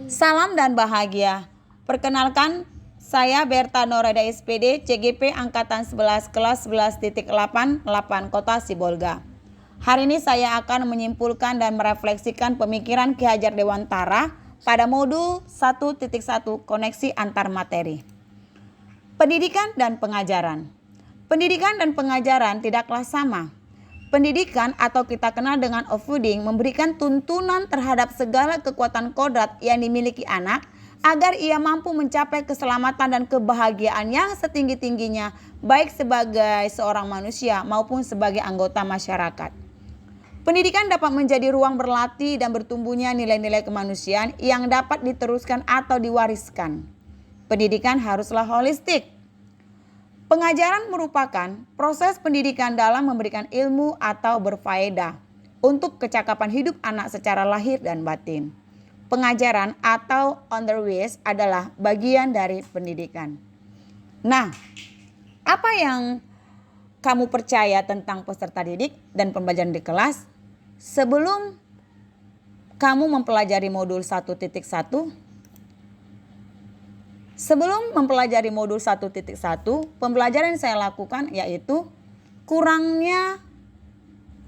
Salam dan bahagia. Perkenalkan, saya Berta Norada SPD, CGP Angkatan 11 kelas 11.88 Kota Sibolga. Hari ini saya akan menyimpulkan dan merefleksikan pemikiran Ki Hajar Dewantara pada modul 1.1 koneksi antar materi. Pendidikan dan pengajaran. Pendidikan dan pengajaran tidaklah sama. Pendidikan atau kita kenal dengan offloading memberikan tuntunan terhadap segala kekuatan kodrat yang dimiliki anak agar ia mampu mencapai keselamatan dan kebahagiaan yang setinggi-tingginya baik sebagai seorang manusia maupun sebagai anggota masyarakat. Pendidikan dapat menjadi ruang berlatih dan bertumbuhnya nilai-nilai kemanusiaan yang dapat diteruskan atau diwariskan. Pendidikan haruslah holistik. Pengajaran merupakan proses pendidikan dalam memberikan ilmu atau berfaedah untuk kecakapan hidup anak secara lahir dan batin. Pengajaran atau underwise adalah bagian dari pendidikan. Nah, apa yang kamu percaya tentang peserta didik dan pembelajaran di kelas sebelum kamu mempelajari modul 1.1? Sebelum mempelajari modul 1.1, pembelajaran yang saya lakukan yaitu kurangnya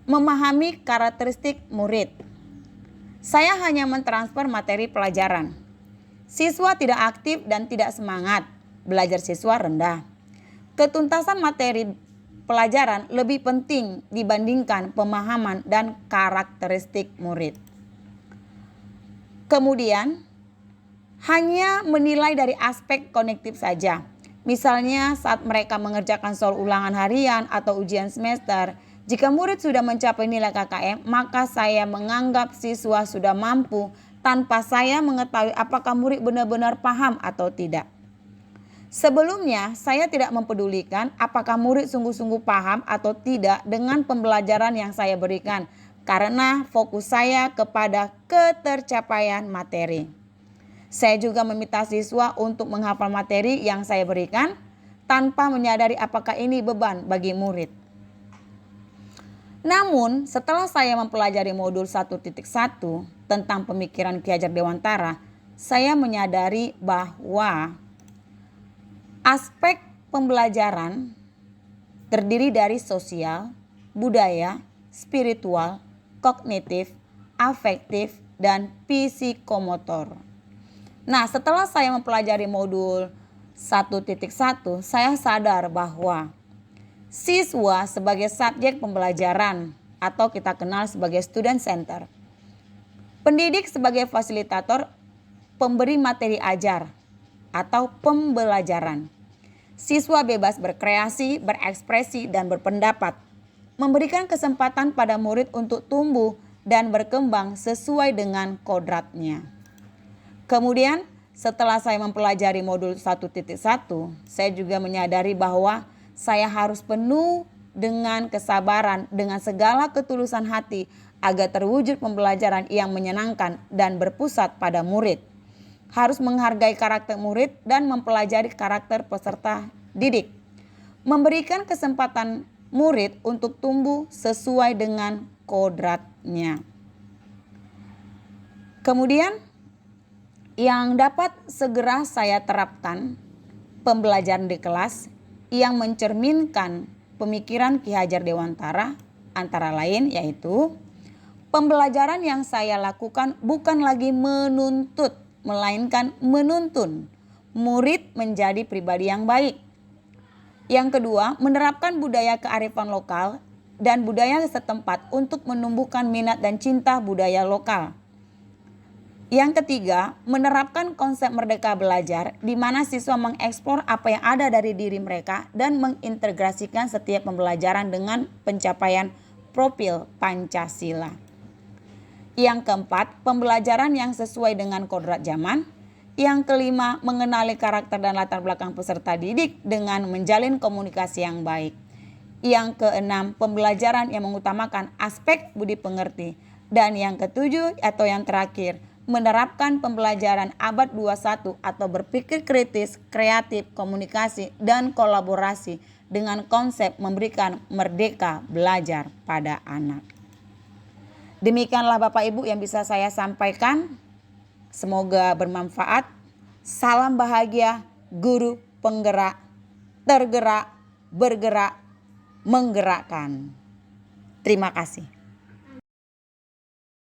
memahami karakteristik murid. Saya hanya mentransfer materi pelajaran. Siswa tidak aktif dan tidak semangat. Belajar siswa rendah. Ketuntasan materi pelajaran lebih penting dibandingkan pemahaman dan karakteristik murid. Kemudian, hanya menilai dari aspek kognitif saja. Misalnya saat mereka mengerjakan soal ulangan harian atau ujian semester, jika murid sudah mencapai nilai KKM, maka saya menganggap siswa sudah mampu tanpa saya mengetahui apakah murid benar-benar paham atau tidak. Sebelumnya, saya tidak mempedulikan apakah murid sungguh-sungguh paham atau tidak dengan pembelajaran yang saya berikan, karena fokus saya kepada ketercapaian materi. Saya juga meminta siswa untuk menghafal materi yang saya berikan tanpa menyadari apakah ini beban bagi murid. Namun setelah saya mempelajari modul 1.1 tentang pemikiran Ki Hajar Dewantara, saya menyadari bahwa aspek pembelajaran terdiri dari sosial, budaya, spiritual, kognitif, afektif, dan psikomotor. Nah, setelah saya mempelajari modul 1.1, saya sadar bahwa siswa sebagai subjek pembelajaran atau kita kenal sebagai student center. Pendidik sebagai fasilitator pemberi materi ajar atau pembelajaran. Siswa bebas berkreasi, berekspresi, dan berpendapat. Memberikan kesempatan pada murid untuk tumbuh dan berkembang sesuai dengan kodratnya. Kemudian setelah saya mempelajari modul 1.1, saya juga menyadari bahwa saya harus penuh dengan kesabaran, dengan segala ketulusan hati agar terwujud pembelajaran yang menyenangkan dan berpusat pada murid. Harus menghargai karakter murid dan mempelajari karakter peserta didik. Memberikan kesempatan murid untuk tumbuh sesuai dengan kodratnya. Kemudian yang dapat segera saya terapkan pembelajaran di kelas yang mencerminkan pemikiran Ki Hajar Dewantara antara lain yaitu pembelajaran yang saya lakukan bukan lagi menuntut melainkan menuntun murid menjadi pribadi yang baik. Yang kedua, menerapkan budaya kearifan lokal dan budaya setempat untuk menumbuhkan minat dan cinta budaya lokal. Yang ketiga, menerapkan konsep merdeka belajar di mana siswa mengeksplor apa yang ada dari diri mereka dan mengintegrasikan setiap pembelajaran dengan pencapaian profil Pancasila. Yang keempat, pembelajaran yang sesuai dengan kodrat zaman. Yang kelima, mengenali karakter dan latar belakang peserta didik dengan menjalin komunikasi yang baik. Yang keenam, pembelajaran yang mengutamakan aspek budi pengerti. Dan yang ketujuh atau yang terakhir, menerapkan pembelajaran abad 21 atau berpikir kritis, kreatif, komunikasi, dan kolaborasi dengan konsep memberikan merdeka belajar pada anak. Demikianlah Bapak Ibu yang bisa saya sampaikan. Semoga bermanfaat. Salam bahagia, guru penggerak, tergerak, bergerak, menggerakkan. Terima kasih.